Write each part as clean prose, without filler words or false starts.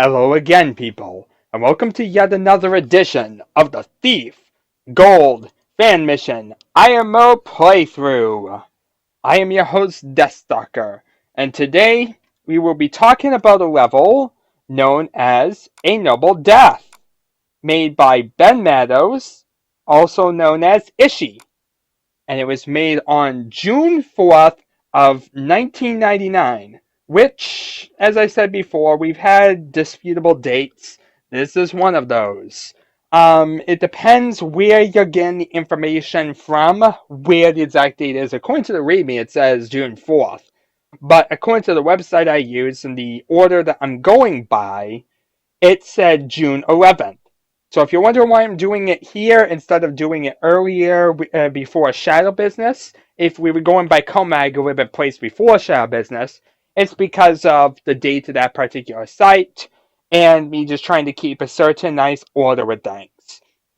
Hello again, people, and welcome to yet another edition of the Thief Gold Fan Mission IMO playthrough. I am your host, Deathstalker, and today we will be talking about a level known as A Noble Death, made by Ben Meadows, also known as Ishii, and it was made on June 4th of 1999, which, as I said before, we've had disputable dates. This is one of those. It depends where you're getting the information from, where the exact date is. According to the README, it says June 4th. But according to the website I use and the order that I'm going by, it said June 11th. So if you're wondering why I'm doing it here instead of doing it earlier before Shadow Business, if we were going by Comag, it would have been placed before Shadow Business. It's because of the date of that particular site and me just trying to keep a certain nice order with things.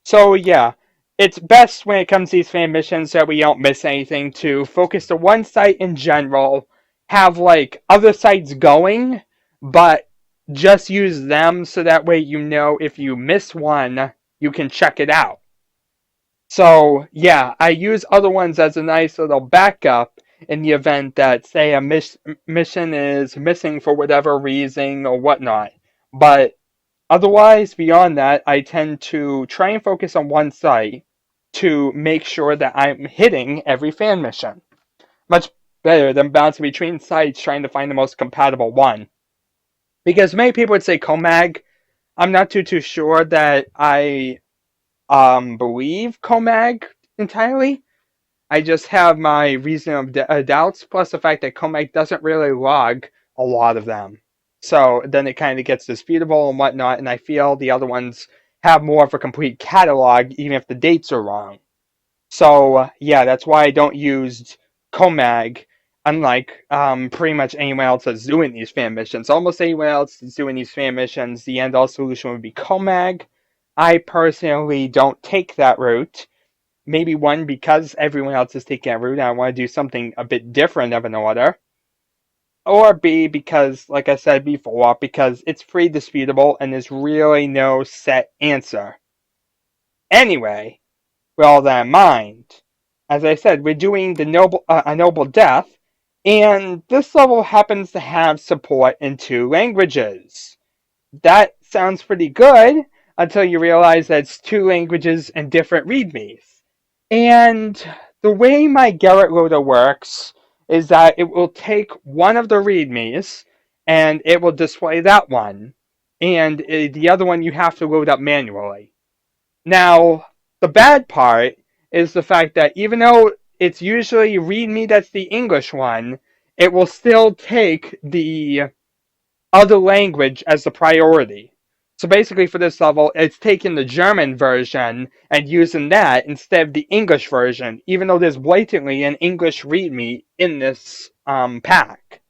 So yeah, it's best when it comes to these fan missions that we don't miss anything to focus to one site in general, have like other sites going, but just use them so that way you know if you miss one, you can check it out. So, yeah, I use other ones as a nice little backup in the event that, say, a mission is missing for whatever reason or whatnot. But otherwise, beyond that, I tend to try and focus on one site to make sure that I'm hitting every fan mission. Much better than bouncing between sites trying to find the most compatible one. Because many people would say Comag. I'm not too sure that I believe Comag entirely. I just have my reason of doubts, plus the fact that Comag doesn't really log a lot of them. So then it kind of gets disputable and whatnot, and I feel the other ones have more of a complete catalog, even if the dates are wrong. So yeah, that's why I don't use Comag, unlike pretty much anyone else that's doing these fan missions. Almost anyone else that's doing these fan missions, the end all solution would be Comag. I personally don't take that route. Maybe one, because everyone else is taking that route and I want to do something a bit different of an order. Or B, because, like I said before, because it's pretty disputable and there's really no set answer. Anyway, with all that in mind, as I said, we're doing a noble death, and this level happens to have support in two languages. That sounds pretty good until you realize that it's two languages and different readmes. And the way my Garrett loader works is that it will take one of the readmes and it will display that one, and the other one you have to load up manually. Now, the bad part is the fact that even though it's usually README that's the English one, it will still take the other language as the priority. So basically for this level, it's taking the German version and using that instead of the English version, even though there's blatantly an English README in this pack.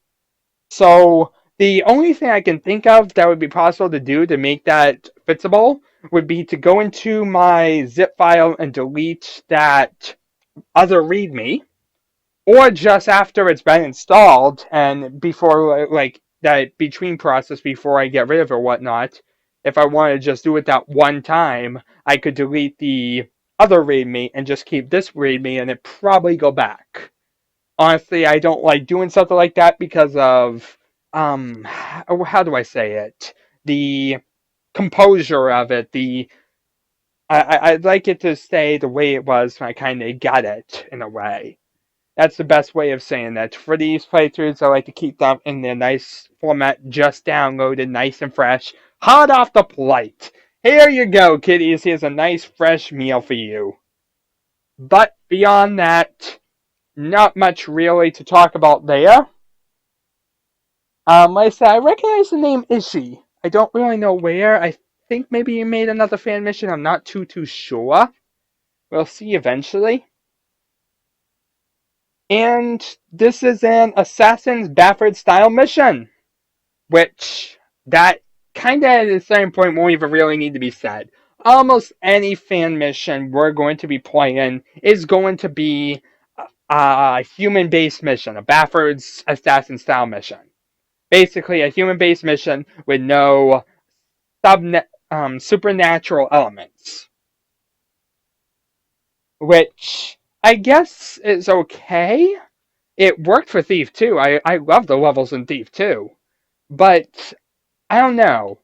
So the only thing I can think of that would be possible to do to make that fixable would be to go into my zip file and delete that other README, or just after it's been installed and before, like, that between process before I get rid of it or whatnot. If I wanted to just do it that one time, I could delete the other README and just keep this README and it probably go back. Honestly, I don't like doing something like that because of how do I say it? The composure of it. I'd like it to stay the way it was when I kind of got it in a way. That's the best way of saying that. For these playthroughs, I like to keep them in their nice format, just downloaded, nice and fresh, hot off the plate. Here you go, kiddies. Here's a nice fresh meal for you. But beyond that, not much really to talk about there. Like I said, I recognize the name Ishii. I don't really know where. I think maybe he made another fan mission. I'm not too sure. We'll see eventually. And this is an Assassin's Bafford style mission, which that kind of at a certain point won't even really need to be said. Almost any fan mission we're going to be playing is going to be a human-based mission, a Bafford's assassin style mission. Basically, a human-based mission with no supernatural elements, which I guess is okay. It worked for Thief 2. I love the levels in Thief 2. But I don't know.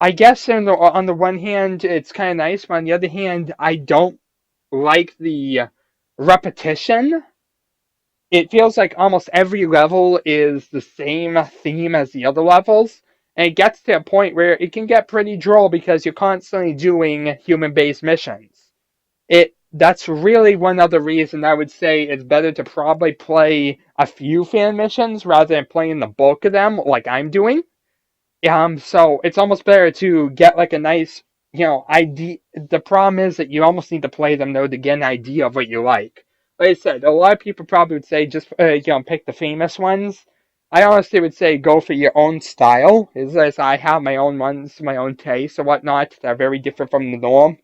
I guess on the one hand, it's kind of nice, but on the other hand, I don't like the repetition. It feels like almost every level is the same theme as the other levels, and it gets to a point where it can get pretty droll because you're constantly doing human-based missions. That's really one other reason I would say it's better to probably play a few fan missions rather than playing the bulk of them like I'm doing. So it's almost better to get like a nice, idea. The problem is that you almost need to play them though to get an idea of what you like. Like I said, a lot of people probably would say just pick the famous ones. I honestly would say go for your own style. As I have my own ones, my own tastes and whatnot that are very different from the norm.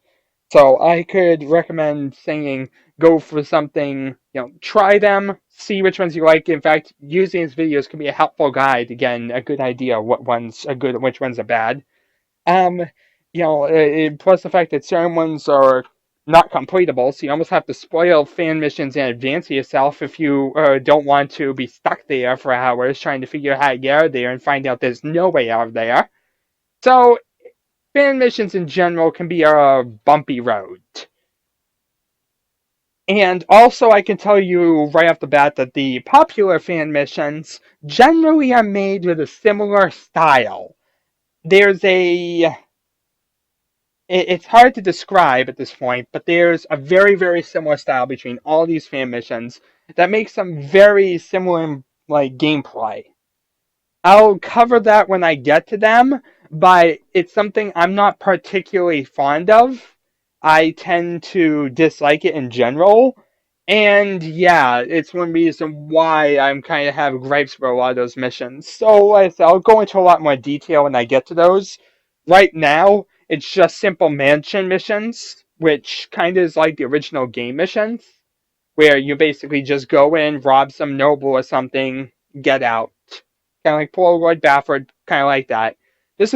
So I could recommend saying go for something, try them, see which ones you like. In fact, using these videos can be a helpful guide to get a good idea of what ones are good and which ones are bad. Um, plus the fact that certain ones are not completable, so you almost have to spoil fan missions in advance of yourself if you don't want to be stuck there for hours trying to figure out how to get out of there and find out there's no way out of there. So fan missions in general can be a bumpy road. And also, I can tell you right off the bat that the popular fan missions generally are made with a similar style. There's a. It's hard to describe at this point, but there's a very, very similar style between all these fan missions that makes them very similar, like, gameplay. I'll cover that when I get to them, but it's something I'm not particularly fond of. I tend to dislike it in general. And yeah, it's one reason why I'm kind of have gripes for a lot of those missions. So, like I said, I'll go into a lot more detail when I get to those. Right now, it's just simple mansion missions, which kind of is like the original game missions, where you basically just go in, rob some noble or something, get out. Kind of like Poor Lord Bafford, kind of like that. This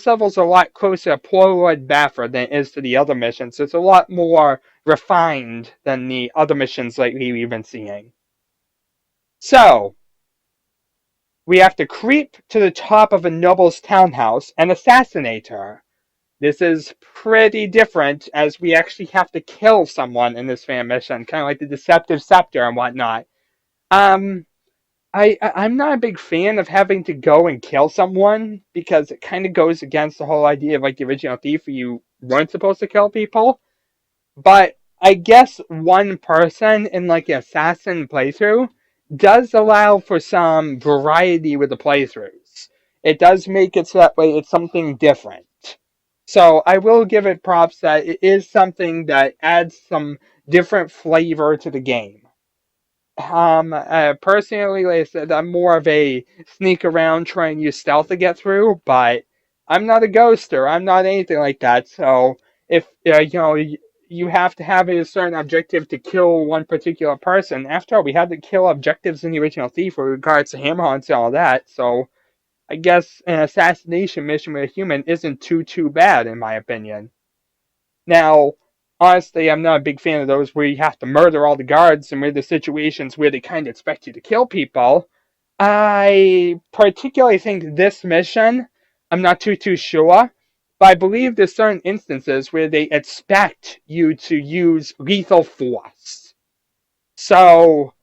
level's a lot closer to Poor Lord Bafford than it is to the other missions. It's a lot more refined than the other missions lately we've been seeing. So, we have to creep to the top of a noble's townhouse and assassinate her. This is pretty different, as we actually have to kill someone in this fan mission, kind of like the Deceptive Scepter and whatnot. Um, I'm not a big fan of having to go and kill someone because it kind of goes against the whole idea of like the original Thief where you weren't supposed to kill people. But I guess one person in like the assassin playthrough does allow for some variety with the playthroughs. It does make it so that way it's something different. So I will give it props that it is something that adds some different flavor to the game. Personally, like I said, I'm more of a sneak around, try and use stealth to get through, but I'm not a ghoster. I'm not anything like that. So if you have to have a certain objective to kill one particular person. After all, we had to kill objectives in the original Thief with regards to hammer hunts and all that. So I guess an assassination mission with a human isn't too bad in my opinion. Now, honestly, I'm not a big fan of those where you have to murder all the guards and where the situations where they kind of expect you to kill people. I particularly think this mission, I'm not too sure, but I believe there's certain instances where they expect you to use lethal force. So,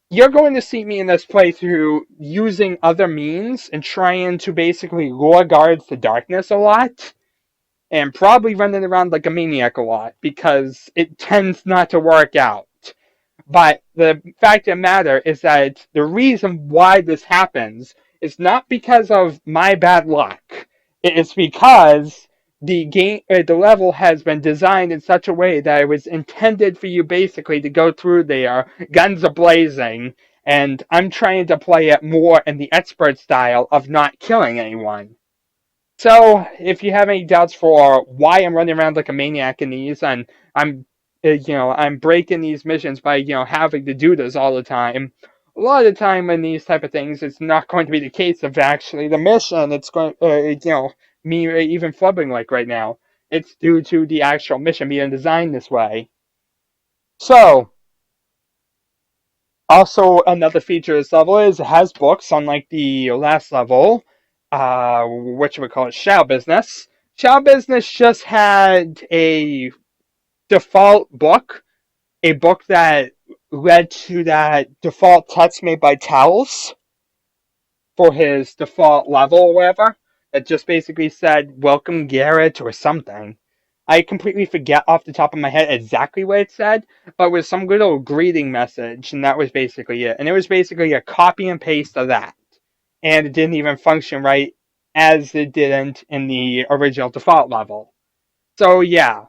you're going to see me in this playthrough using other means and trying to basically lure guards to darkness a lot and probably running around like a maniac a lot because it tends not to work out. But the fact of the matter is that the reason why this happens is not because of my bad luck. It's because the level has been designed in such a way that it was intended for you basically to go through there, guns a blazing, and I'm trying to play it more in the expert style of not killing anyone. So, if you have any doubts for why I'm running around like a maniac in these, and I'm breaking these missions by, having to do this all the time. A lot of the time in these type of things, it's not going to be the case of actually the mission. It's going, me even flubbing like right now. It's due to the actual mission being designed this way. So, also another feature of this level is it has books, unlike the last level, which we call it Shout Business. Shout Business just had a default book, a book that led to that default text made by Towels for his default level or whatever. That just basically said, "Welcome Garrett" or something. I completely forget off the top of my head exactly what it said, but it was some good old greeting message, and that was basically it. And it was basically a copy and paste of that. And it didn't even function right as it didn't in the original default level. So yeah,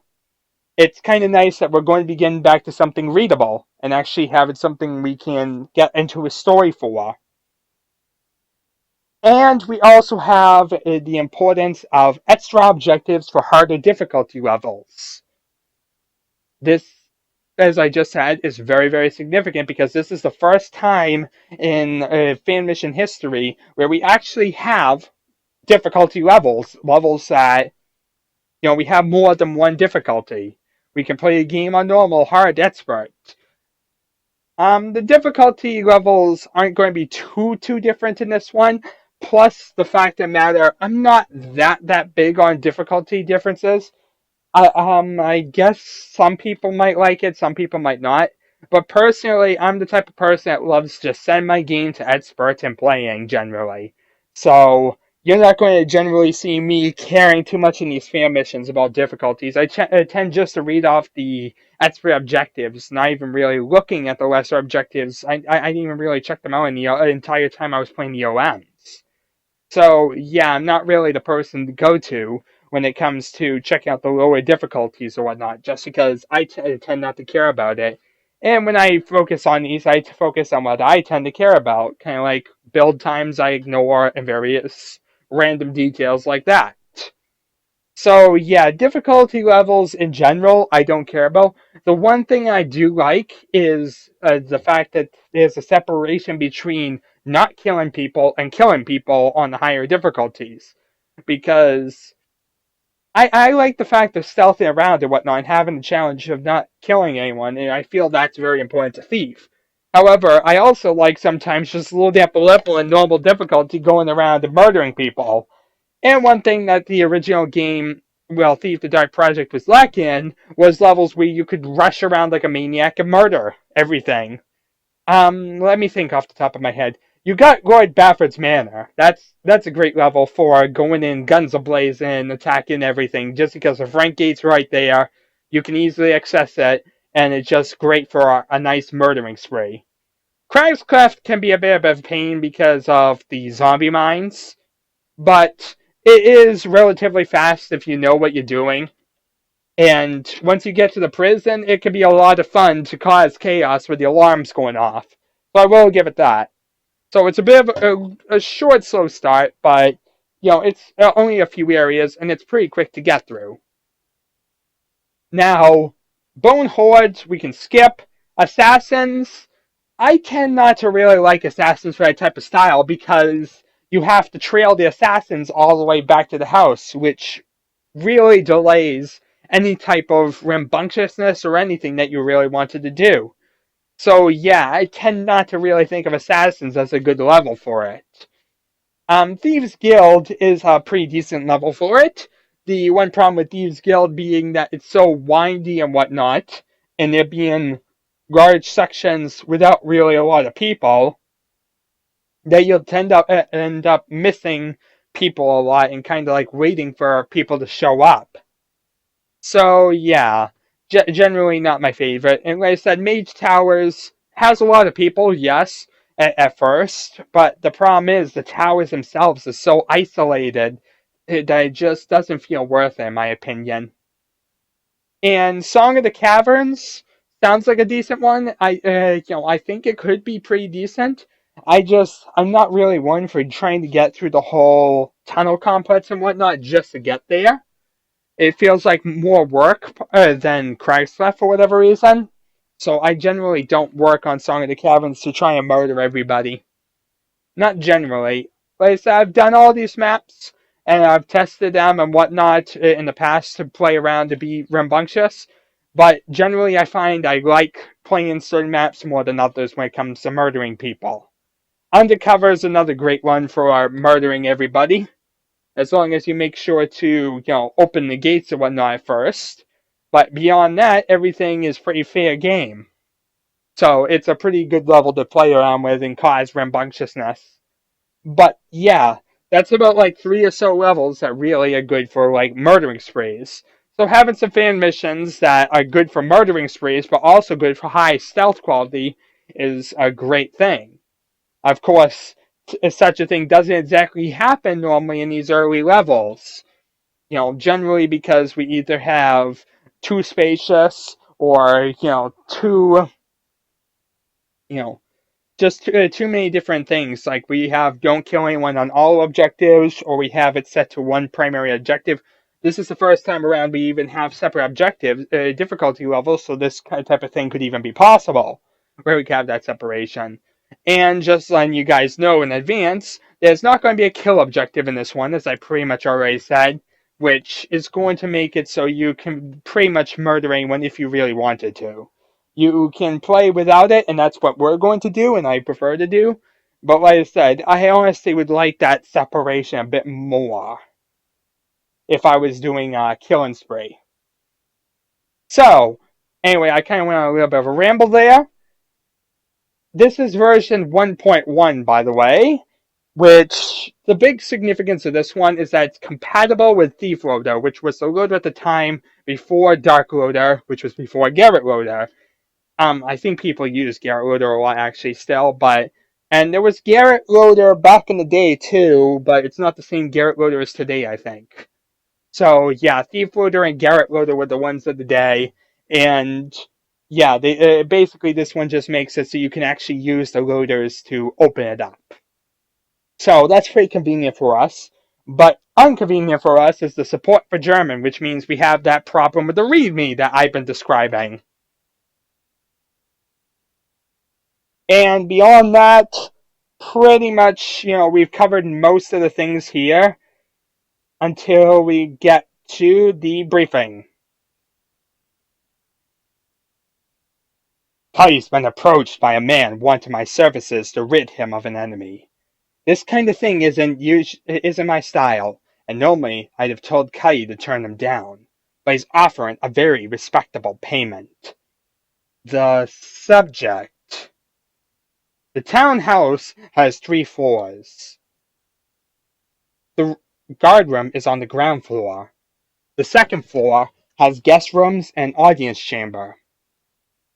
it's kind of nice that we're going to be getting back to something readable and actually having something we can get into a story for. And we also have the importance of extra objectives for harder difficulty levels. This, as I just said, is very, very significant because this is the first time in fan mission history where we actually have difficulty levels, levels that, we have more than one difficulty. We can play a game on normal, hard, expert. The difficulty levels aren't going to be too different in this one. Plus, the fact of the matter, I'm not that big on difficulty differences. I guess some people might like it, some people might not. But personally, I'm the type of person that loves to send my game to experts and playing generally. So you're not going to generally see me caring too much in these fan missions about difficulties. I tend just to read off the expert objectives, not even really looking at the lesser objectives. I didn't even really check them out in the entire time I was playing the OMs. So, yeah, I'm not really the person to go to when it comes to checking out the lower difficulties or whatnot, just because tend not to care about it. And when I focus on these, I focus on what I tend to care about, kind of like build times I ignore and various random details like that. So, yeah, difficulty levels in general, I don't care about. The one thing I do like is the fact that there's a separation between not killing people and killing people on the higher difficulties. Because I like the fact of stealthing around and whatnot and having the challenge of not killing anyone, and I feel that's very important to Thief. However, I also like sometimes just a little dapper level and normal difficulty going around and murdering people. And one thing that the original game, well, Thief the Dark Project was lacking was levels where you could rush around like a maniac and murder everything. Let me think off the top of my head. You got Lord Bafford's Manor. That's a great level for going in guns ablazing, attacking everything. Just because the front gate's right there, you can easily access it, and it's just great for a nice murdering spree. Crag's Cleft can be a bit of a pain because of the zombie mines, but it is relatively fast if you know what you're doing. And once you get to the prison, it can be a lot of fun to cause chaos with the alarms going off. So I will give it that. So it's a bit of a short, slow start, but it's only a few areas, and it's pretty quick to get through. Now, Bone Hordes we can skip. Assassins, I tend not to really like Assassins for that type of style because you have to trail the Assassins all the way back to the house, which really delays any type of rambunctiousness or anything that you really wanted to do. So yeah, I tend not to really think of Assassins as a good level for it. Thieves Guild is a pretty decent level for it. The one problem with Thieves Guild being that it's so windy and whatnot, and there being large sections without really a lot of people, that you'll end up missing people a lot and kind of like waiting for people to show up. So yeah, generally not my favorite. And like I said, Mage Towers has a lot of people, yes, at first, but the problem is the towers themselves are so isolated that it just doesn't feel worth it, in my opinion. And Song of the Caverns sounds like a decent one. I think it could be pretty decent. I'm not really one for trying to get through the whole tunnel complex and whatnot just to get there. It feels like more work than Craigslist for whatever reason. So I generally don't work on Song of the Caverns to try and murder everybody. Not generally. Like I said, I've done all these maps, and I've tested them and whatnot in the past to play around to be rambunctious. But generally, I find I like playing certain maps more than others when it comes to murdering people. Undercover is another great one for murdering everybody, as long as you make sure to, open the gates and whatnot first. But beyond that, everything is pretty fair game. So it's a pretty good level to play around with and cause rambunctiousness. But yeah, that's about like 3 or so levels that really are good for like murdering sprees. So having some fan missions that are good for murdering sprees, but also good for high stealth quality, is a great thing. Of course, such a thing doesn't exactly happen normally in these early levels. Generally because we either have too spacious or, too, you know, just too many different things. Like we have don't kill anyone on all objectives, or we have it set to one primary objective. This is the first time around we even have separate objectives, difficulty levels, so this kind of type of thing could even be possible, where we could have that separation. And just letting you guys know in advance, there's not going to be a kill objective in this one, as I pretty much already said, which is going to make it so you can pretty much murder anyone if you really wanted to. You can play without it, and that's what we're going to do, and I prefer to do. But like I said, I honestly would like that separation a bit more if I was doing a killing spree. So, anyway, I kind of went on a little bit of a ramble there. This is version 1.1, by the way, which the big significance of this one is that it's compatible with Thief Loader, which was the loader at the time before Dark Loader, which was before Garrett Loader. I think people use Garrett Loader a lot actually still, and there was Garrett Loader back in the day too, but it's not the same Garrett Loader as today, I think. So yeah, Thief Loader and Garrett Loader were the ones of the day, and yeah, basically this one just makes it so you can actually use the loaders to open it up. So that's pretty convenient for us. But inconvenient for us is the support for German, which means we have that problem with the README that I've been describing. And beyond that, pretty much, we've covered most of the things here until we get to the briefing. Kai's been approached by a man wanting my services to rid him of an enemy. This kind of thing isn't my style, and normally I'd have told Kai to turn him down, but he's offering a very respectable payment. The subject. The townhouse has 3 floors. The guard room is on the ground floor. The second floor has guest rooms and audience chamber.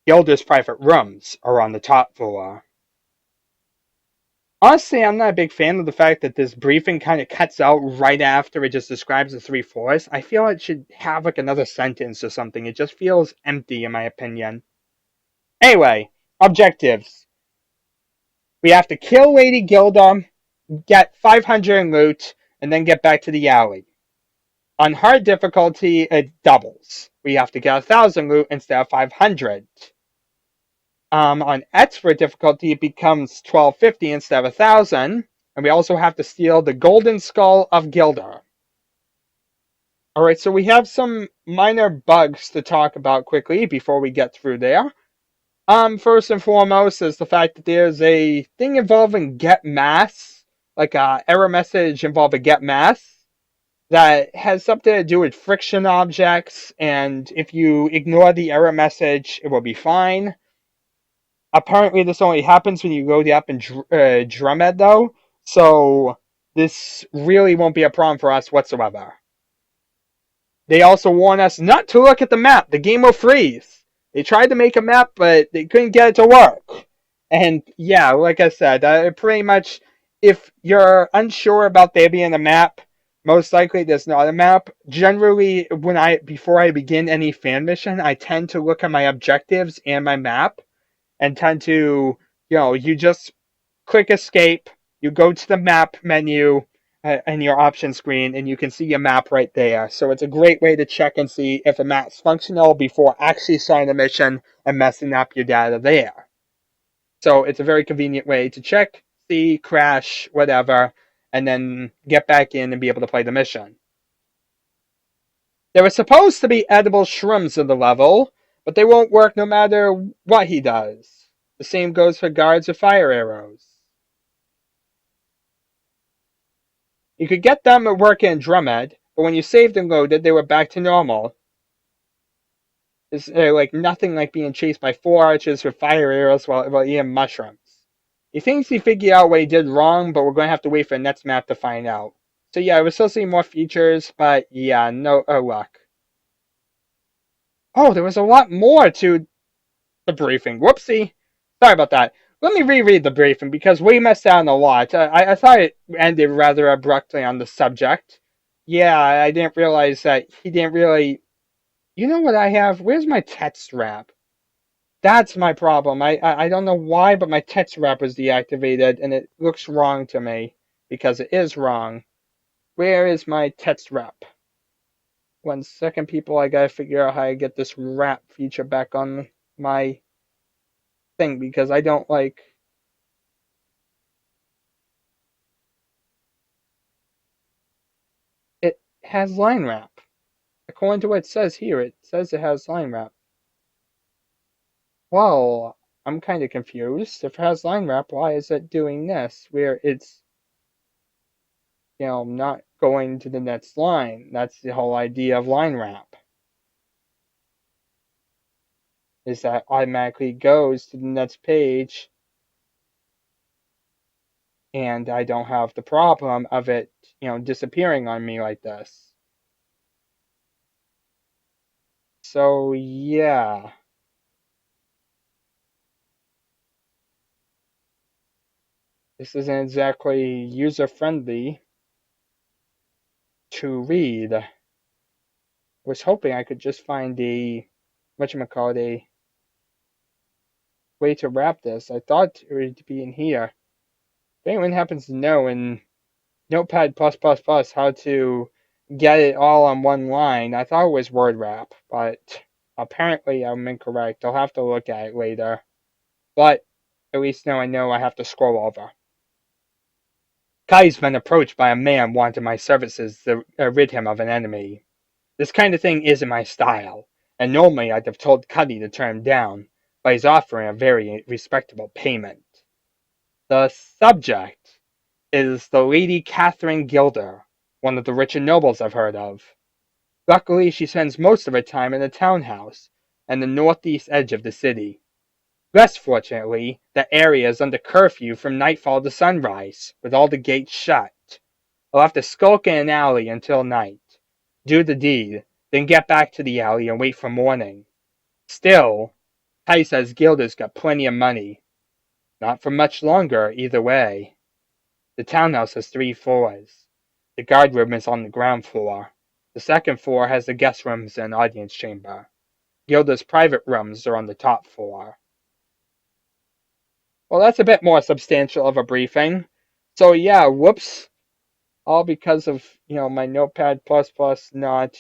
Gilder's private rooms are on the top floor. Honestly, I'm not a big fan of the fact that this briefing kind of cuts out right after it just describes the 3 floors. I feel it should have like another sentence or something. It just feels empty in my opinion. Anyway, objectives. We have to kill Lady Gilder, get 500 in loot, and then get back to the alley. On hard difficulty, it doubles. We have to get 1,000 loot instead of 500. On expert difficulty, it becomes 1250 instead of 1,000. And we also have to steal the golden skull of Gilder. Alright, so we have some minor bugs to talk about quickly before we get through there. First and foremost is the fact that there's a thing involving get mass, like a error message involving get mass, that has something to do with friction objects, and if you ignore the error message, it will be fine. Apparently, this only happens when you load it up in Drumhead, though, so this really won't be a problem for us whatsoever. They also warn us not to look at the map. The game will freeze. They tried to make a map, but they couldn't get it to work. And yeah, like I said, pretty much, if you're unsure about there being a map, most likely there's not a map. Generally, before I begin any fan mission, I tend to look at my objectives and my map, and tend to, you just click escape, you go to the map menu in your option screen, and you can see your map right there. So it's a great way to check and see if a map's functional before actually starting the mission and messing up your data there. So it's a very convenient way to check, see, crash, whatever, and then get back in and be able to play the mission. There were supposed to be edible shrooms in the level, but they won't work no matter what he does. The same goes for guards with fire arrows. You could get them to work in Drumhead, but when you saved and loaded, they were back to normal. It's like nothing like being chased by 4 archers with fire arrows while eating mushrooms. He thinks he figured out what he did wrong, but we're going to have to wait for next map to find out. So yeah, we're still seeing more features, but yeah, no luck. Oh, there was a lot more to the briefing. Whoopsie. Sorry about that. Let me reread the briefing because we missed out on a lot. I thought it ended rather abruptly on the subject. Yeah, I didn't realize that he didn't really. You know what I have? Where's my text wrap? That's my problem. I don't know why, but my text wrap was deactivated and it looks wrong to me because it is wrong. Where is my text wrap? 1 second, people. I gotta figure out how to get this wrap feature back on my thing because I don't like. It has line wrap. According to what it says here, it says it has line wrap. Well, I'm kind of confused. If it has line wrap, why is it doing this? Where it's, not going to the next line. That's the whole idea of line wrap. Is that automatically goes to the next page and I don't have the problem of it, disappearing on me like this. So, yeah. This isn't exactly user-friendly to read. I was hoping I could just find a way to wrap this. I thought it would be in here. If anyone happens to know in Notepad++ how to get it all on one line, I thought it was word wrap, but apparently I'm incorrect. I'll have to look at it later. But at least now I know I have to scroll over. Kai's been approached by a man wanting my services to rid him of an enemy. This kind of thing isn't my style, and normally I'd have told Cuddy to turn him down, but he's offering a very respectable payment. The subject is the Lady Catherine Gilder, one of the richer nobles I've heard of. Luckily, she spends most of her time in the townhouse and the northeast edge of the city. Less fortunately, the area is under curfew from nightfall to sunrise, with all the gates shut. I'll have to skulk in an alley until night, do the deed, then get back to the alley and wait for morning. Still, Ty says Gilder's got plenty of money. Not for much longer, either way. The townhouse has 3 floors. The guard room is on the ground floor. The second floor has the guest rooms and audience chamber. Gilder's private rooms are on the top floor. Well, that's a bit more substantial of a briefing. So yeah, whoops. All because of, my Notepad++ not,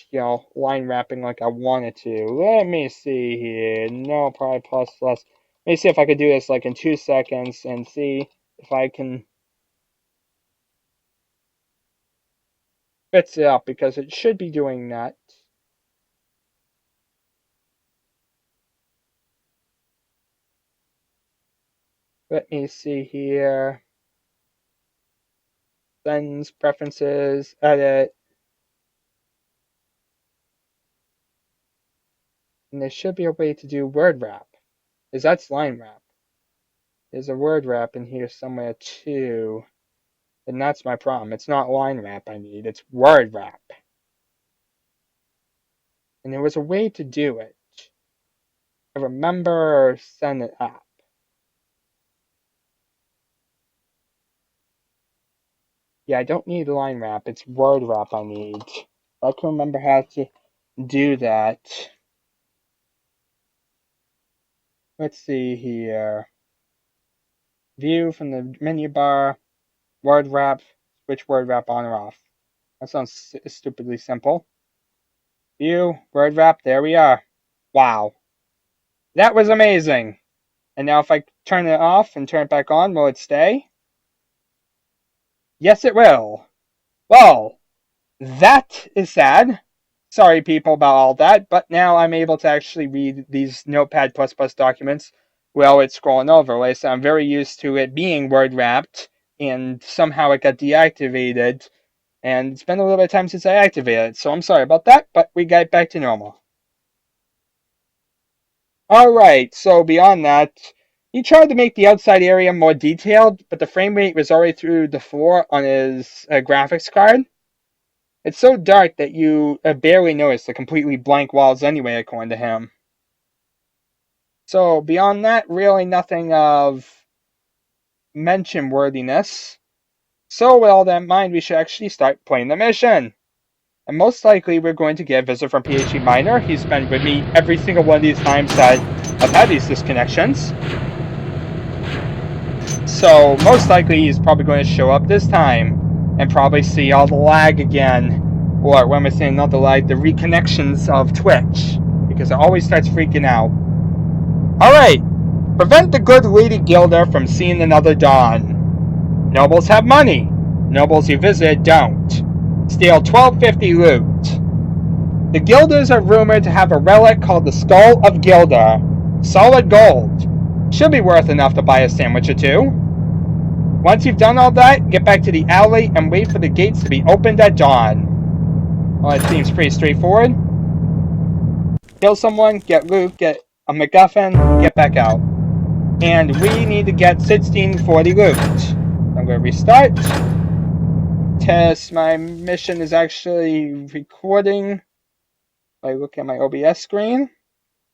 line wrapping like I wanted to. Let me see here. Notepad++. Let me see if I could do this like in 2 seconds and see if I can fix it up because it should be doing that. Let me see here. Settings, preferences, edit. And there should be a way to do word wrap. Because that's line wrap. There's a word wrap in here somewhere too. And that's my problem. It's not line wrap I need, it's word wrap. And there was a way to do it. I remember setting it up. Yeah, I don't need line wrap, it's word wrap I need. I can remember how to do that. Let's see here. View from the menu bar, word wrap, switch word wrap on or off. That sounds stupidly simple. View, word wrap, there we are. Wow. That was amazing. And now if I turn it off and turn it back on, will it stay? Yes, it will. Well, that is sad. Sorry, people, about all that, but now I'm able to actually read these Notepad++ documents while it's scrolling over. So I'm very used to it being word wrapped, and somehow it got deactivated, and it's been a little bit of time since I activated it, so I'm sorry about that, but we got back to normal. Alright, so beyond that, he tried to make the outside area more detailed, but the frame rate was already through the floor on his graphics card. It's so dark that you barely notice the completely blank walls anyway, according to him. So beyond that, really nothing of mention worthiness. So with all that in mind, we should actually start playing the mission. And most likely we're going to get a visit from PhD Minor. He's been with me every single one of these times that I've had these disconnections. So most likely he's probably going to show up this time and probably see all the lag again. Or when we're saying not the lag, the reconnections of Twitch. Because it always starts freaking out. Alright, prevent the good Lady Gilder from seeing another dawn. Nobles have money. Nobles you visit don't. Steal 1250 loot. The Gilders are rumored to have a relic called the Skull of Gilder. Solid gold. Should be worth enough to buy a sandwich or two. Once you've done all that, get back to the alley and wait for the gates to be opened at dawn. Well, it seems pretty straightforward. Kill someone, get loot, get a MacGuffin, get back out. And we need to get 1640 loot. I'm going to restart. Test my mission is actually recording. I look at my OBS screen.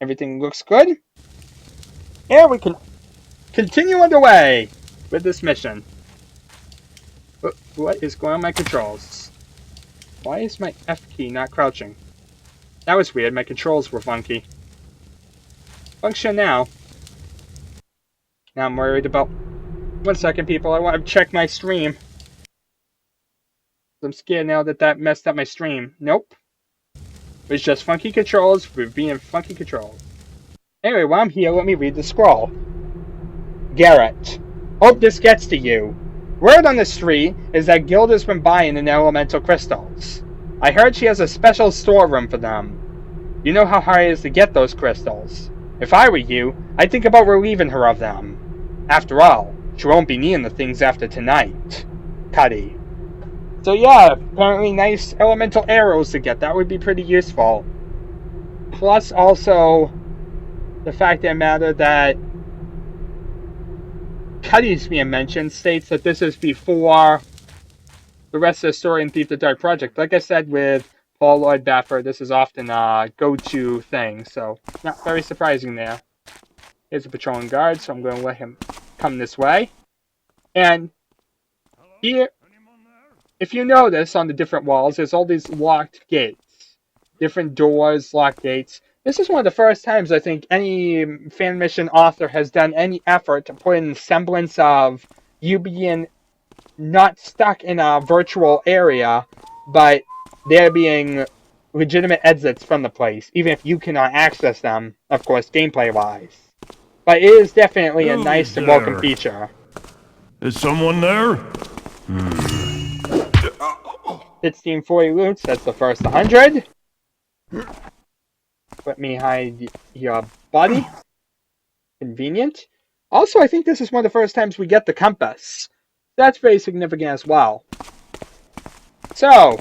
Everything looks good. And we can continue underway with this mission. What is going on with my controls? Why is my F key not crouching? That was weird. My controls were funky. Function now. Now I'm worried about... 1 second, people. I want to check my stream. I'm scared now that that messed up my stream. Nope. It's just funky controls for being funky controls. Anyway, while I'm here, let me read the scroll. Garrett. Hope this gets to you. Word on the street is that Gilder's been buying in elemental crystals. I heard she has a special storeroom for them. You know how hard it is to get those crystals. If I were you, I'd think about relieving her of them. After all, she won't be needing the things after tonight. Cuddy. So yeah, apparently nice elemental arrows to get. That would be pretty useful. Plus also the fact of the matter that Cuddy's being mentioned states that this is before the rest of the story in Thief the Dark Project. Like I said with Poor Lord Bafford, this is often a go-to thing, so not very surprising there. Here's a patrolling guard, so I'm going to let him come this way. And here, if you notice on the different walls, there's all these locked gates. Different doors, locked gates. This is one of the first times I think any fan mission author has done any effort to put in semblance of you being not stuck in a virtual area, but there being legitimate exits from the place, even if you cannot access them, of course, gameplay-wise. But it is definitely a nice and welcome feature. Is someone there? 1640 loots, that's the first 100. Let me hide your body. Convenient. Also, I think this is one of the first times we get the compass. That's very significant as well. So,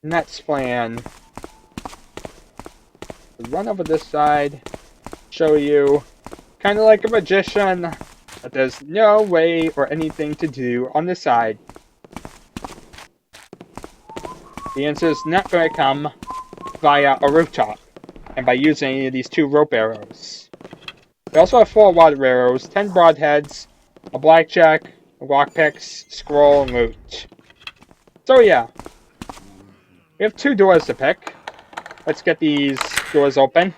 next plan. Run over this side. Show you, kind of like a magician, that there's no way or anything to do on this side. The answer is not going to come via a rooftop, and by using any of these 2 rope arrows. We also have 4 water arrows, 10 broadheads, a blackjack, lockpicks, scroll, and loot. So yeah, we have 2 doors to pick. Let's get these doors open.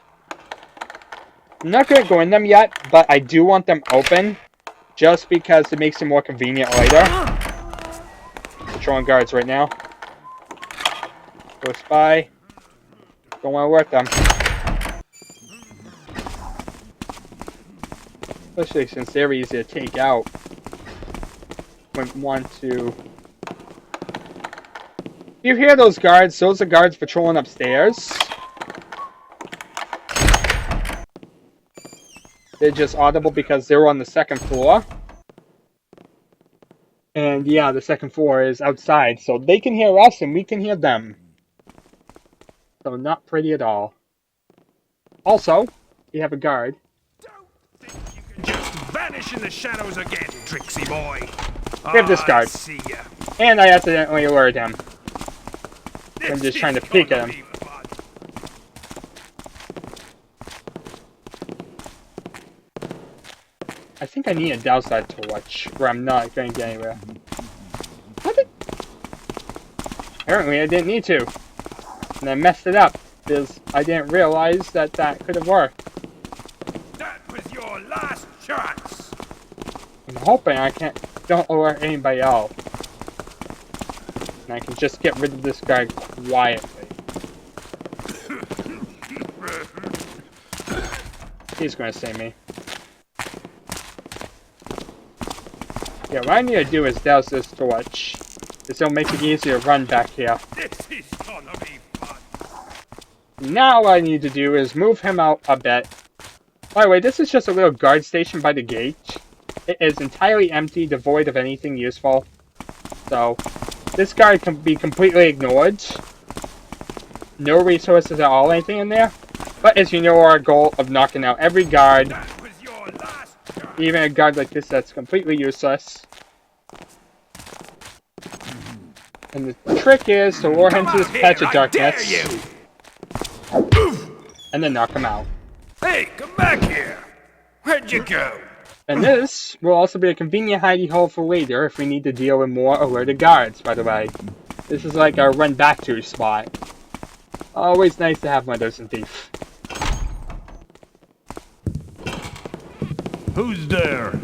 I'm not going to go in them yet, but I do want them open, just because it makes it more convenient later. Patrolling guards right now. Go spy. Don't want to work them. Especially since they're easy to take out. wouldn't want to... You hear those guards? Those are guards patrolling upstairs. They're just audible because they're on the second floor. And yeah, the second floor is outside, so they can hear us and we can hear them. So not pretty at all. Also, we have a guard. Don't think you can just vanish in the shadows again, tricksy boy. We have this guard. I see ya. And I accidentally alerted him. I'm This just trying to is peek gonna at him. be fun. I think I need a douse that torch, or I'm not going to get anywhere. What the? Apparently I didn't need to. And I messed it up, because I didn't realize that that could have worked. That was your last chance. I'm hoping I don't alert anybody else. And I can just get rid of this guy quietly. He's going to save me. Yeah, what I need to do is douse this torch. This will make it easier to run back here. This is gonna be fun. Now what I need to do is move him out a bit. By the way, this is just a little guard station by the gate. It is entirely empty, devoid of anything useful. So, this guard can be completely ignored. No resources at all, anything in there. But as you know, our goal of knocking out every guard, That was your last chance. even a guard like this that's completely useless. And the trick is to lure him to this patch of darkness. And then knock him out. Hey, come back here. Where'd you go? And this will also be a convenient hidey hole for later if we need to deal with more alerted guards, by the way. This is like our run back to spot. Always nice to have one of those in Thief. Who's there?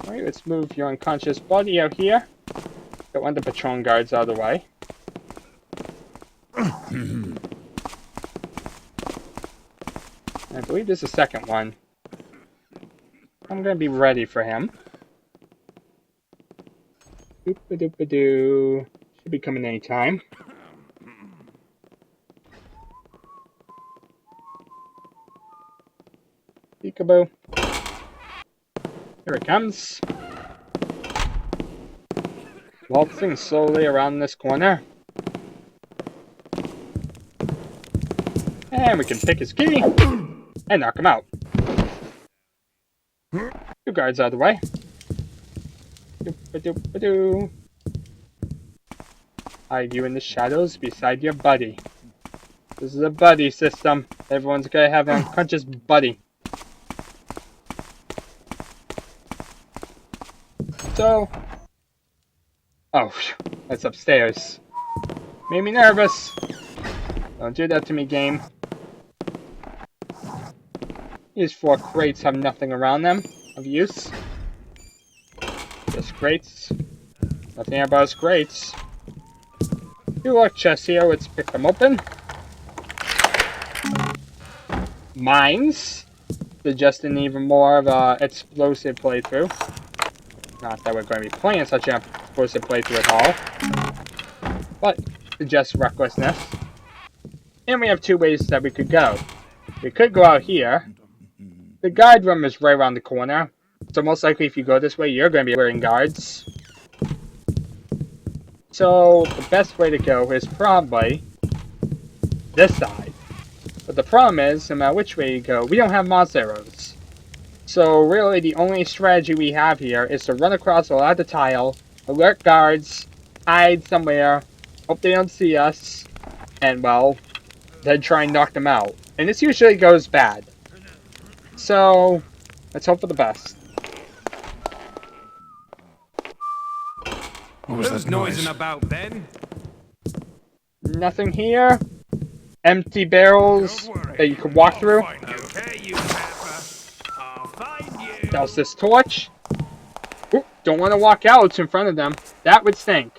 Alright, let's move your unconscious body out here. Get one of the patrol guards out of the way. I believe there's a second one. I'm gonna be ready for him. Doop-a-doop-a-doo. Should be coming anytime. Peekaboo. Here it comes. Waltzing slowly around this corner. And we can pick his key and knock him out. Two guards out of the way. Doop-a-doop-a-doo. Hide you in the shadows beside your buddy. This is a buddy system. Everyone's gotta have an unconscious buddy. So... Oh, that's upstairs. Made me nervous. Don't do that to me, game. These 4 crates have nothing around them of use. Just crates. Nothing about us crates. 2 luck chests here, let's pick them open. Mines. Suggesting even more of a explosive playthrough. Not that we're going to be playing such an explosive playthrough at all. But, suggests recklessness. And we have 2 ways that we could go. We could go out here. The guard room is right around the corner. So most likely if you go this way, you're going to be wearing guards. So, the best way to go is probably this side. But the problem is, no matter which way you go, we don't have moss arrows. So really the only strategy we have here is to run across a lot of the tile, alert guards, hide somewhere, hope they don't see us, and well, then try and knock them out. And this usually goes bad. So, let's hope for the best. What was Who's that noise? noising about then? Nothing here. Empty barrels that you can walk through. Okay, you Pepper. I'll find you. Douse this torch. Oop, don't want to walk out in front of them. That would stink.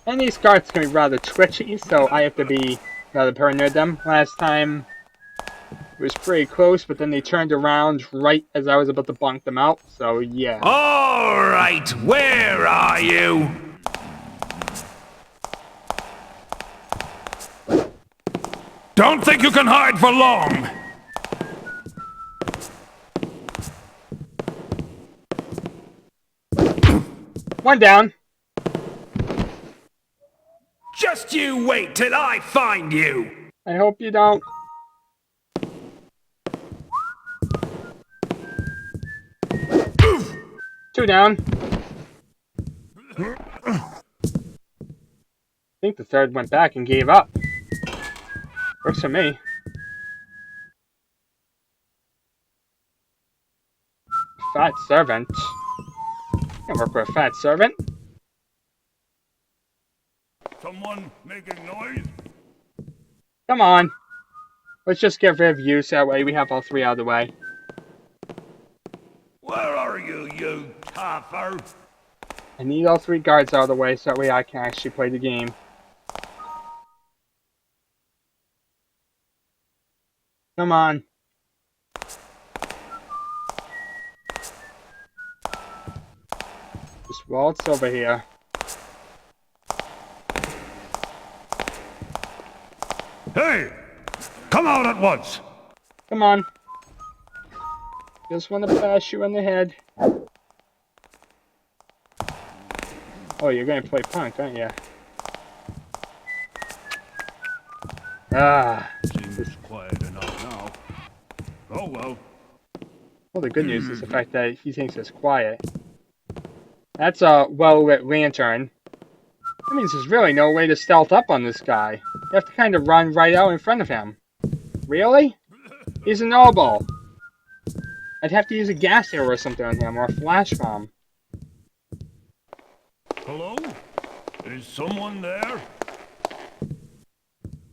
And these guards can be rather twitchy, so I have to be rather paranoid of them. Last time it was pretty close, but then they turned around right as I was about to bonk them out, so yeah. All right, where are you? Don't think you can hide for long. One down. Just you wait till I find you. I hope you don't. Two down. I think the third went back and gave up. Works for me. Fat servant. Can't work with a fat servant. Someone making noise? Come on. Let's just get rid of you so that way we have all three out of the way. Where are you, you tougher? I need all three guards out of the way so that way I can actually play the game. Come on. Just waltz over here. Hey! Come out at once! Come on. Just want to bash you in the head. Oh, you're gonna play punk, aren't you? Ah. Seems quiet enough now. Oh well. Well, the good news is the fact that he thinks it's quiet. That's a well-lit lantern. That means there's really no way to stealth up on this guy. You have to kind of run right out in front of him. Really? He's a noble. I'd have to use a gas arrow or something on him, or a flash bomb. Hello? Is someone there?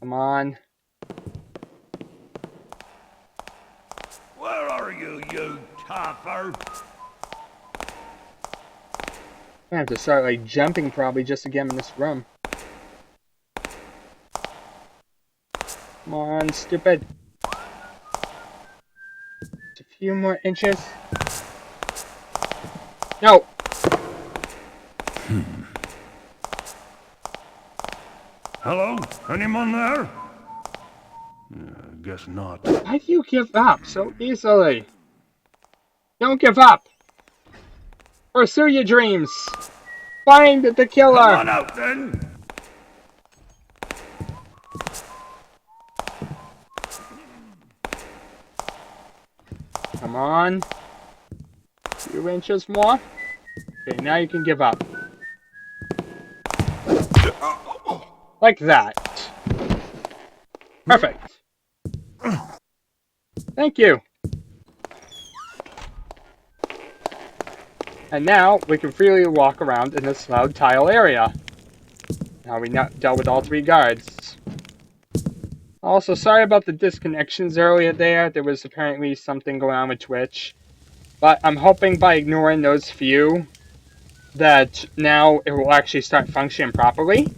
Come on. Where are you, you tougher? I have to start like jumping probably just to get him in this room. Come on, stupid. Just a few more inches. No! Hello? Anyone there? Guess not. Why do you give up so easily? Don't give up! Pursue your dreams! Find the killer! Come on out then! Come on. A few inches more. Okay, now you can give up. Like that. Perfect. Thank you. And now we can freely walk around in this loud tile area. Now we dealt with all three guards. Also, sorry about the disconnections earlier there. There was apparently something going on with Twitch. But I'm hoping by ignoring those few that now it will actually start functioning properly.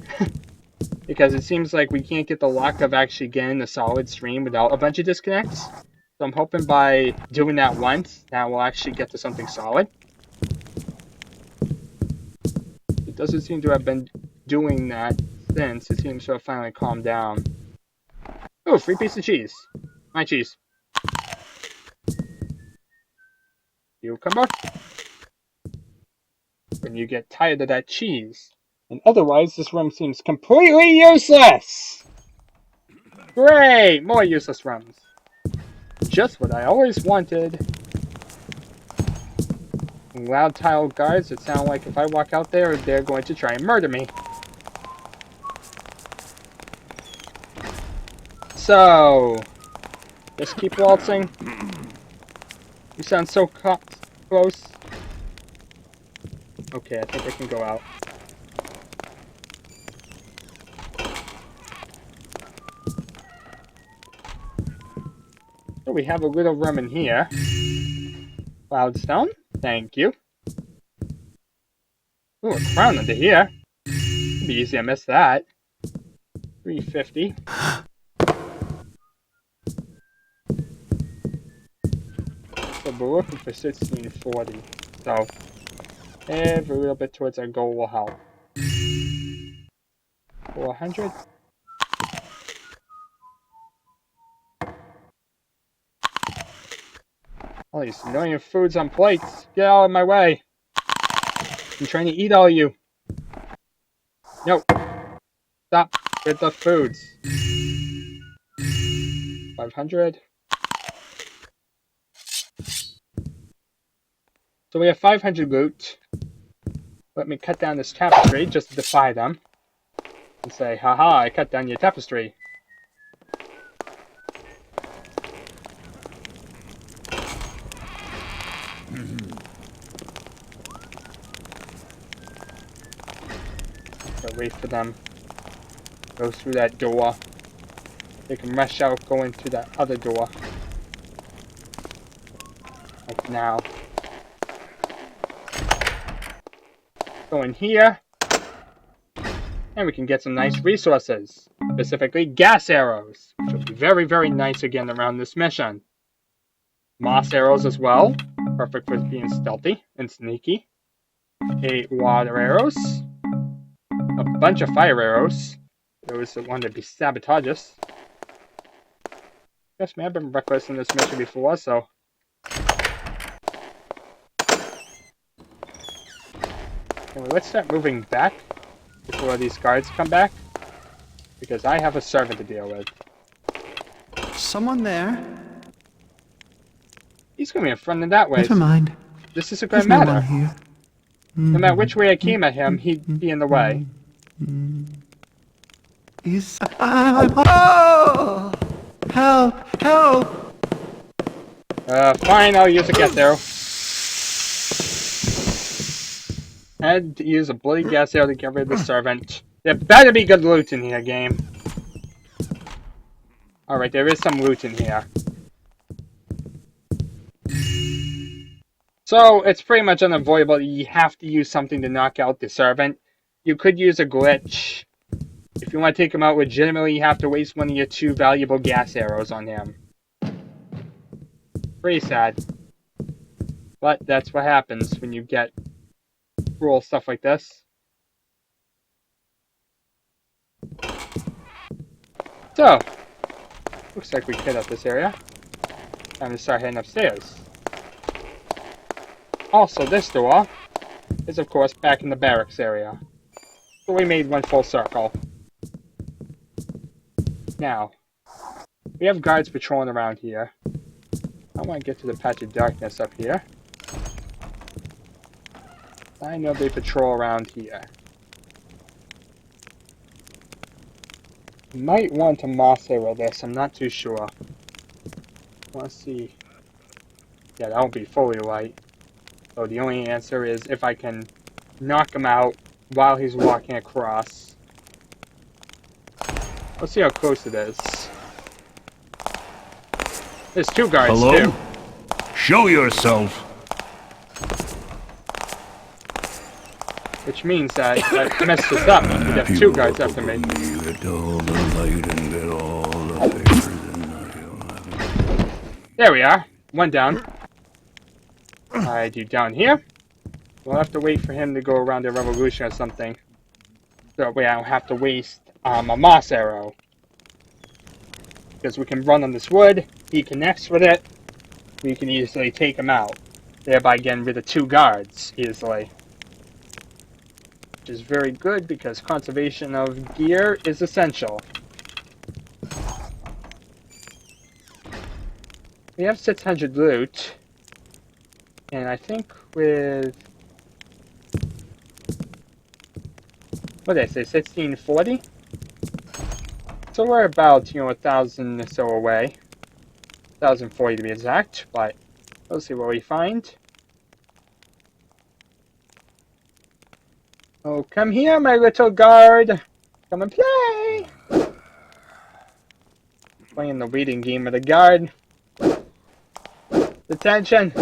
Because it seems like we can't get the luck of actually getting a solid stream without a bunch of disconnects. So I'm hoping by doing that once, that we'll actually get to something solid. It doesn't seem to have been doing that since. It seems to have finally calmed down. Oh, free piece of cheese. My cheese. Cucumber. When you get tired of that cheese. And otherwise, this room seems completely useless! Great! More useless rooms. Just what I always wanted. Loud tile guards that sound like if I walk out there, they're going to try and murder me. So, just keep waltzing. You sound so close. Okay, I think I can go out. So we have a little room in here. Cloudstone, thank you. Ooh, a crown under here. It'd be easy, I missed that. 350. So we're looking for 1640. So every little bit towards our goal will help. 400. All these million foods on plates. Get out of my way. I'm trying to eat all of you. No. Stop with the foods. 500. So we have 500 loot. Let me cut down this tapestry just to defy them. And say, haha, I cut down your tapestry. So wait for them. Go through that door. They can rush out, go into that other door. Like now. Go in here. And we can get some nice resources. Specifically, gas arrows. Which will be very, very nice again around this mission. Moss arrows as well. Perfect for being stealthy and sneaky. 8 water arrows. A bunch of fire arrows. Those that want to be sabotageous. Yes, man, I've been reckless in this mission before, so. Anyway, let's start moving back before these guards come back. Because I have a servant to deal with. Someone there? He's going to be in front of that way. Never mind. This isn't going to There's no matter. one here. No matter which way I came at him, he'd be in the way. Is oh! Help! Help! Fine, I'll use a gas arrow. I had to use a bloody gas arrow to get rid of the servant. There better be good loot in here, game. Alright, there is some loot in here. So, it's pretty much unavoidable that you have to use something to knock out the servant. You could use a glitch. If you want to take him out legitimately, you have to waste one of your 2 valuable gas arrows on him. Pretty sad. But that's what happens when you get cruel stuff like this. So, looks like we cleared up this area. Time to start heading upstairs. Also, this door is, of course, back in the barracks area. So we made one full circle. Now, we have guards patrolling around here. I want to get to the patch of darkness up here. I know they patrol around here. Might want to moss arrow this, I'm not too sure. Let's see. Yeah, that won't be fully light. So the only answer is if I can knock him out while he's walking across. Let's see how close it is. There's 2 guards Hello? too. Show yourself. Which means that I messed this up. We got 2 guards after me. There we are. 1 down. I do down here. We'll have to wait for him to go around a revolution or something. So that way I don't have to waste a moss arrow. Because we can run on this wood, he connects with it, we can easily take him out. Thereby getting rid of 2 guards easily. Which is very good because conservation of gear is essential. We have 600 loot. And I think with... what did I say? 1640? So we're about, 1,000 or so away. 1,040 to be exact, but we'll see what we find. Oh, come here, my little guard. Come and play. Playing the waiting game of the guard. Detention.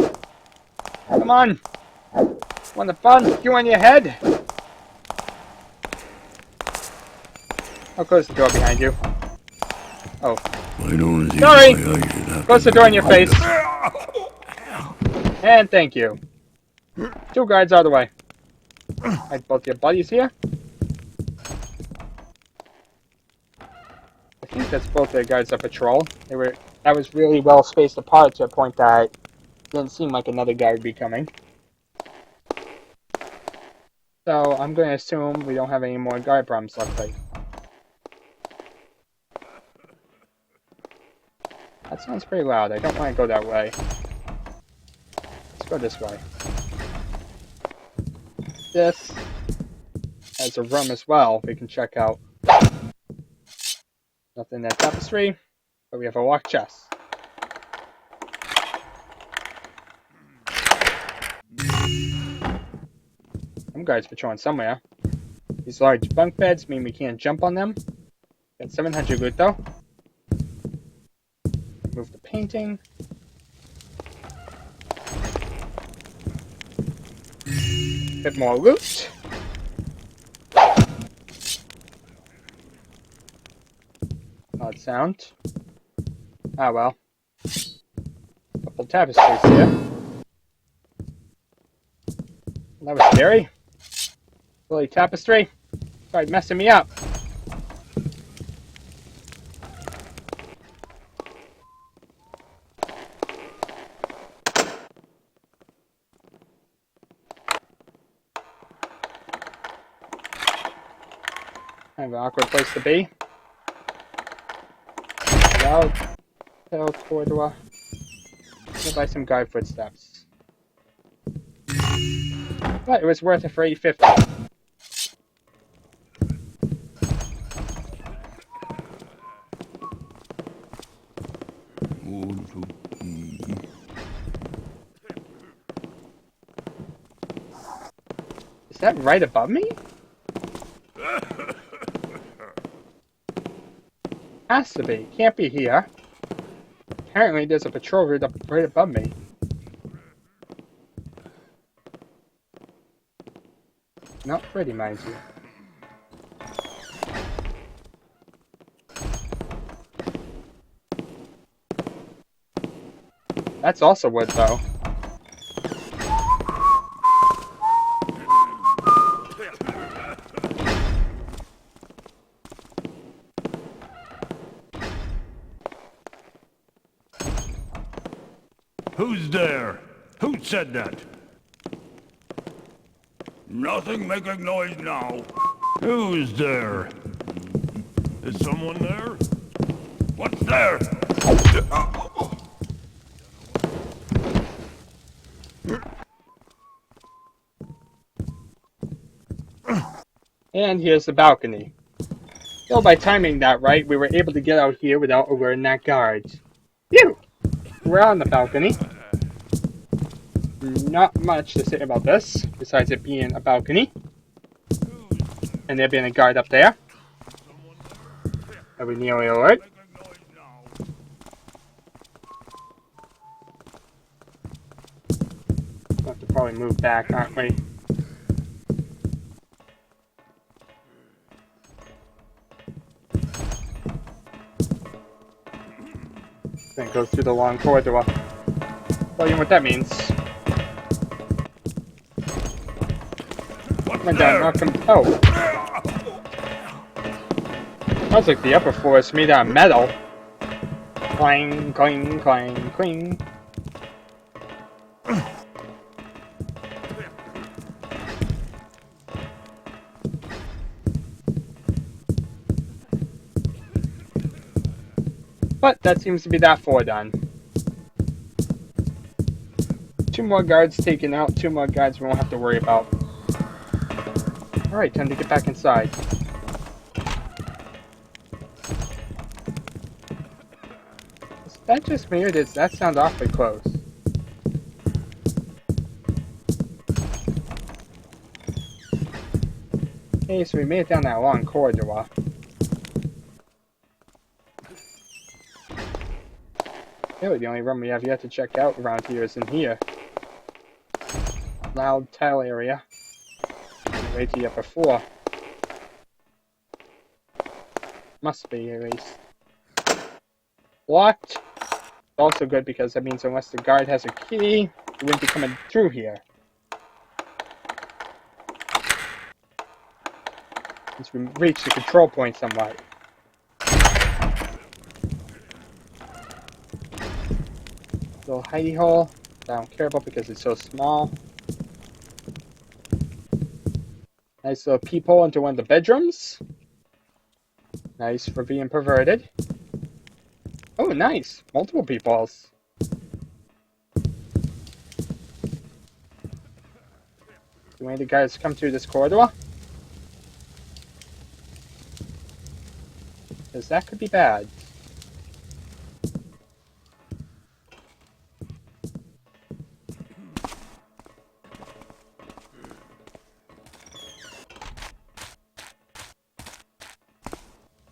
Come on. Want the fun? You on your head? I'll close the door behind you. Oh. I don't see Sorry! why I should have Close to the door in your live face. this. And thank you. 2 guards out of the way. Hide both your buddies here. I think that's both their guards on patrol. That was really well spaced apart to a point that it didn't seem like another guard would be coming. So I'm going to assume we don't have any more guard problems, luckily. That sounds pretty loud. I don't want to go that way. Let's go this way. This has a room as well we can check out. Nothing in that tapestry, but we have a locked chest. Some guards patrolling somewhere. These large bunk beds mean we can't jump on them. Got 700 loot though. Move the painting. Bit more loot. Odd sound. Ah well. Couple tapestries here. That was scary. Silly tapestry. Started messing me up. Kind of an awkward place to be. Loud tail corridor. Go by some guard footsteps. But it was worth it for $8.50. Is that right above me? Has to be. Can't be here. Apparently there's a patrol route up right above me. Not pretty, mind you. That's also wood, though. Who's there? Who said that? Nothing making noise now. Who's there? Is someone there? What's there? And here's the balcony. So by timing that right, we were able to get out here without alerting that guard. Phew! We're on the balcony. Not much to say about this, besides it being a balcony. And there being a guard up there. Are we nearly alert? We'll have to probably move back, aren't we? Then it goes through the long corridor. Tell you what that means. Come on down, knock him. Oh. Sounds like the upper floor is made out of metal. Clang, clang, clang, cling. But that seems to be that floor done. 2 more guards taken out, 2 more guards we won't have to worry about. Alright, time to get back inside. Is that just me, or does that sound awfully close? Okay, so we made it down that long corridor. Really, the only room we have yet to check out around here is in here. Loud tile area. Right to the upper floor. Must be, at least. Locked. Also good because that means unless the guard has a key, he wouldn't be coming through here. Since we reached the control point somewhat. Little hidey hole that I don't care about because it's so small. Nice little peephole into one of the bedrooms. Nice for being perverted. Oh, nice. Multiple peepholes. Do any of the guys come through this corridor? Because that could be bad.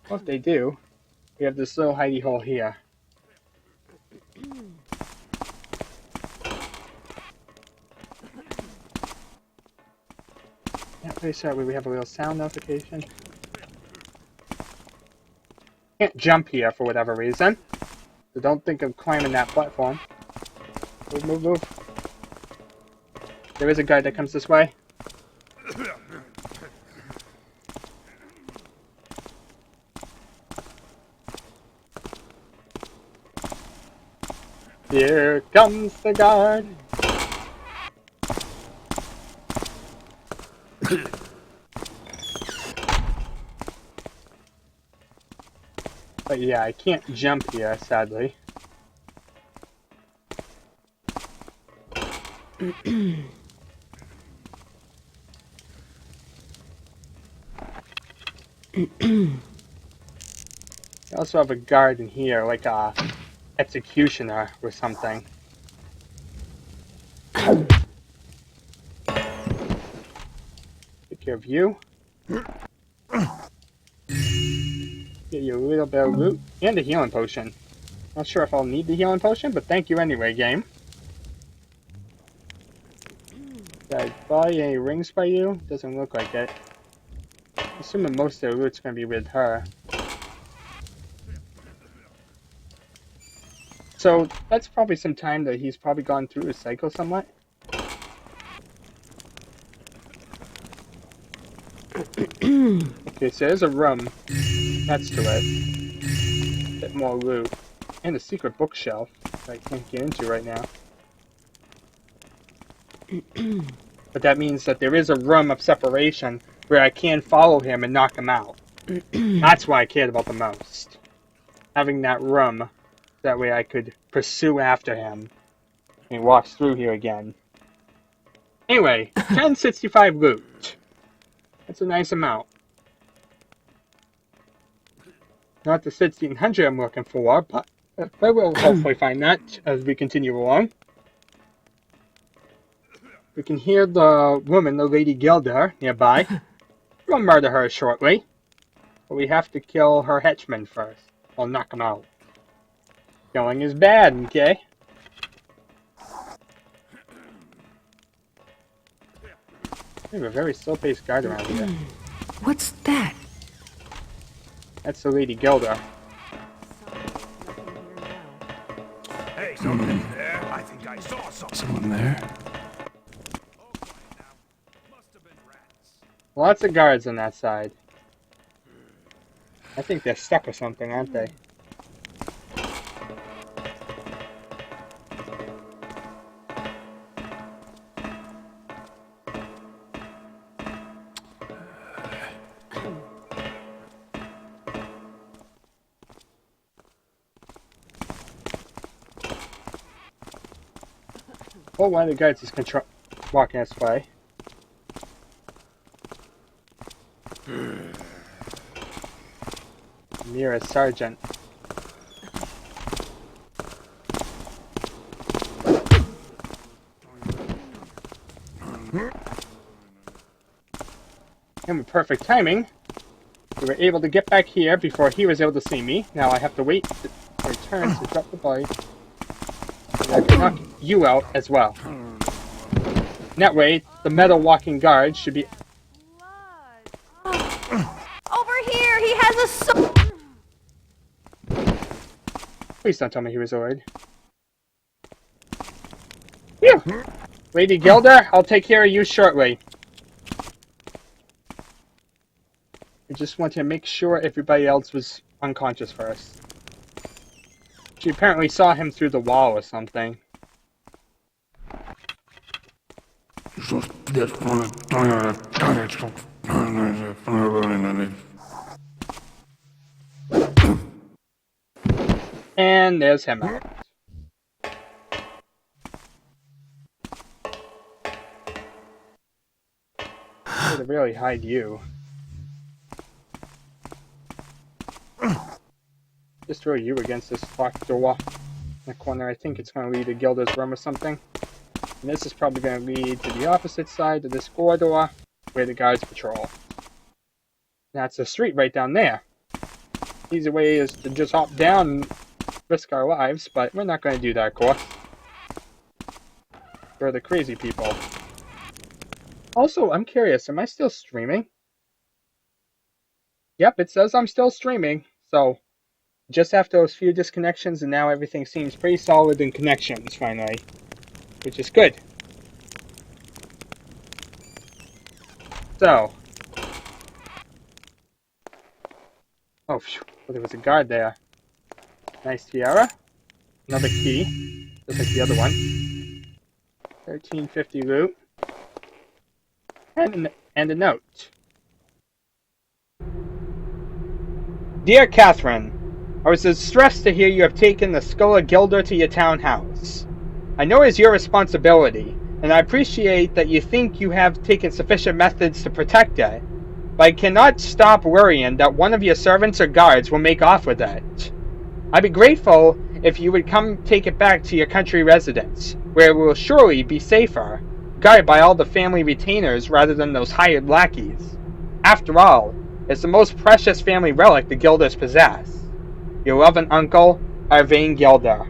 Well, if they do, we have this little hidey hole here. Yeah, pretty sorry, we have a little sound notification. Can't jump here for whatever reason. So don't think of climbing that platform. Move, move, move. There is a guy that comes this way. Here comes the guard. But yeah, I can't jump here, sadly. I also have a guard in here, like a executioner or something. Take care of you. Get you a little bit of loot and a healing potion. Not sure if I'll need the healing potion, but thank you anyway, game. Did I buy any rings by you? Doesn't look like it. Assuming most of the loot's gonna be with her. So that's probably some time that he's probably gone through his cycle somewhat. Okay, so there's a room next to it. A bit more loot. And a secret bookshelf that I can't get into right now. But that means that there is a room of separation where I can follow him and knock him out. That's why I cared about the most. Having that room, that way I could pursue after him. And he walks through here again. Anyway, 1065 loot. That's a nice amount. Not the 1600 I'm looking for, but I will hopefully find that as we continue along. We can hear the woman, the Lady Gilder, nearby. We'll murder her shortly. But we have to kill her henchman first. Or knock him out. Killing is bad, okay? We have a very slow-paced guard around here. What's that? That's the Lady Gilder. Hey, something there. I think I saw something. Someone there? Must have been rats. Lots of guards on that side. I think they're stuck or something, aren't they? Oh, one of the guards is walking this way. Nearest sergeant. And with perfect timing, we were able to get back here before he was able to see me. Now I have to wait for his turn to drop the body. I can knock you out as well. That way, the metal walking guard should be... Over here! He has a sword! Please don't tell me he was alright. Phew! Lady Gilder, I'll take care of you shortly. I just want to make sure everybody else was unconscious first. She apparently saw him through the wall or something. And there's him out. Way to really hide you. Just throw you against this locked door in the corner. I think it's going to lead to Gilda's room or something. And this is probably going to lead to the opposite side of this corridor where the guards patrol. That's the street right down there. Easy way is to just hop down and risk our lives, but we're not going to do that, of course. We're the crazy people. Also, I'm curious, am I still streaming? Yep, it says I'm still streaming, so just after those few disconnections, and now everything seems pretty solid in connections, finally. Which is good. So. Oh, phew, well, there was a guard there. Nice tiara. Another key, just like the other one. 1350 loot. And a note. Dear Catherine, I was distressed to hear you have taken the skull of Gilder to your townhouse. I know it is your responsibility, and I appreciate that you think you have taken sufficient methods to protect it, but I cannot stop worrying that one of your servants or guards will make off with it. I'd be grateful if you would come take it back to your country residence, where it will surely be safer, guarded by all the family retainers rather than those hired lackeys. After all, it's the most precious family relic the Gilders possess. Your loving uncle, Arvane Gilder.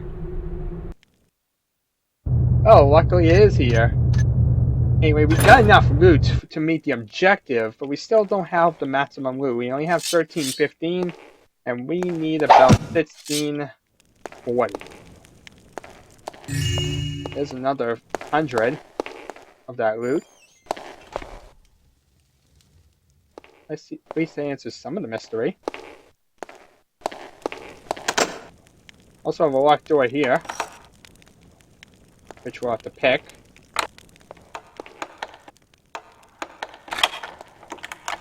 Oh, luckily it is here. Anyway, we got enough loot to meet the objective, but we still don't have the maximum loot. We only have 1315, and we need about 1640. There's another 100 of that loot. Let's see, at least that answers some of the mystery. Also have a locked door here, which we'll have to pick.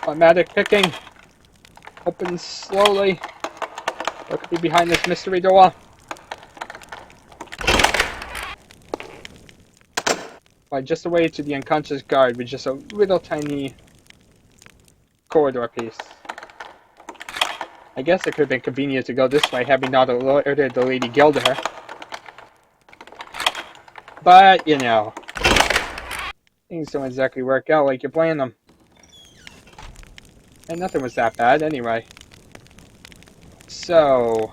Automatic picking. Opens slowly. What could be behind this mystery door? Well, just a way to the unconscious guard with just a little tiny corridor piece. I guess it could have been convenient to go this way, having not alerted the Lady Gilder. But, you know, things don't exactly work out like you're playing them. And nothing was that bad, anyway. So,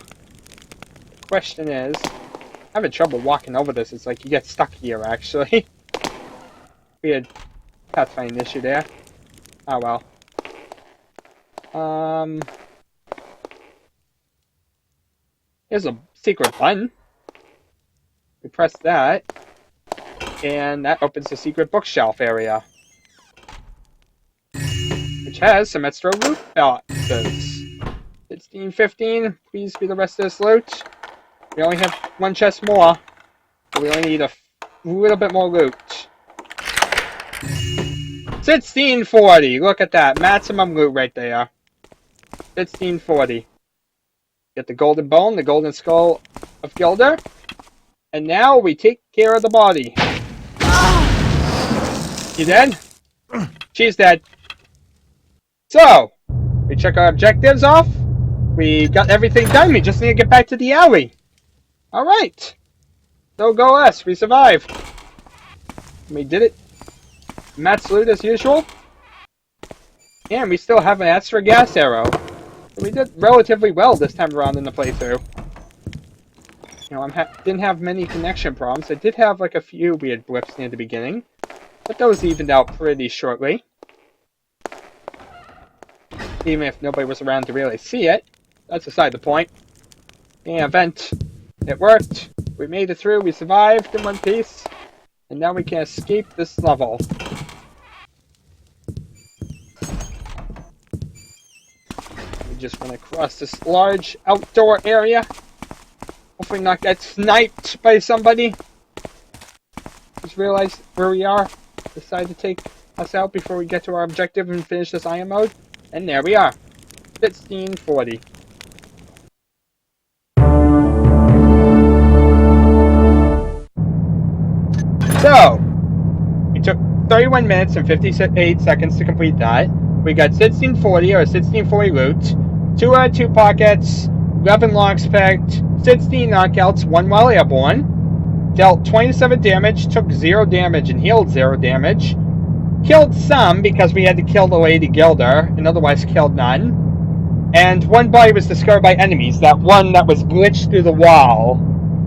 the question is, I'm having trouble walking over this. It's like you get stuck here, actually. Weird pathfinding issue there. Oh well. Here's a secret button. We press that, and that opens the secret bookshelf area, which has some extra loot boxes. 1615, please be the rest of this loot. We only have one chest more, but we only need a little bit more loot. 1640, look at that, maximum loot right there. 1640. Get the golden bone, the golden skull of Gilder. And now we take care of the body. You dead? She's dead. So, we check our objectives off. We got everything done. We just need to get back to the alley. Alright. So go us. We survived. We did it. Matt's loot as usual. And we still have an extra gas arrow. We did relatively well this time around in the playthrough. You know, didn't have many connection problems. I did have like a few weird blips near the beginning, but those evened out pretty shortly. Even if nobody was around to really see it. That's beside the point. Yeah, vent. It worked. We made it through. We survived in one piece. And now we can escape this level. We just went across this large outdoor area. Hopefully not get sniped by somebody. Just realized where we are. Decide to take us out before we get to our objective and finish this IM mode. And there we are. 1640. So, we took 31 minutes and 58 seconds to complete that. We got 1640 or 1640 loot, 2 out of 2 pockets, 11 locks picked, 16 knockouts, 1 while airborne, dealt 27 damage, took 0 damage and healed 0 damage, killed some because we had to kill the Lady Gilder, and otherwise killed none, and 1 body was discovered by enemies, that one that was glitched through the wall.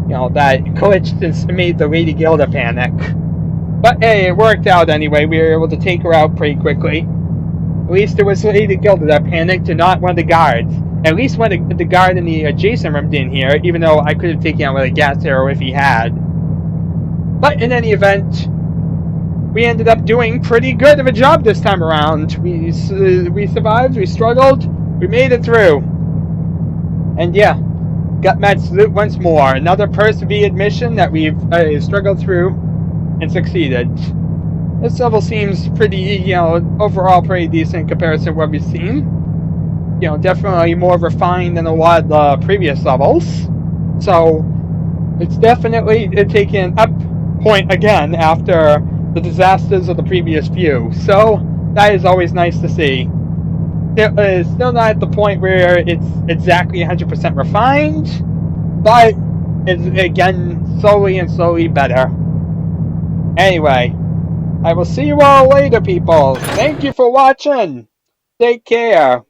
You know, that glitched and made the Lady Gilda panic. But hey, it worked out anyway. We were able to take her out pretty quickly. At least it was Lady Gilda that panicked and not one of the guards. At least when the guard in the adjacent room didn't hear it, even though I could have taken out with a gas arrow if he had. But in any event, we ended up doing pretty good of a job this time around. We survived, we struggled, we made it through. And yeah. Got mad salute once more. Another persevered mission that we've struggled through and succeeded. This level seems pretty, overall pretty decent in comparison to what we've seen. Definitely more refined than a lot of the previous levels. So, it's definitely taken up point again after the disasters of the previous few. So, that is always nice to see. It is still not at the point where it's exactly 100% refined, but it's, again, slowly better. Anyway, I will see you all later, people. Thank you for watching. Take care.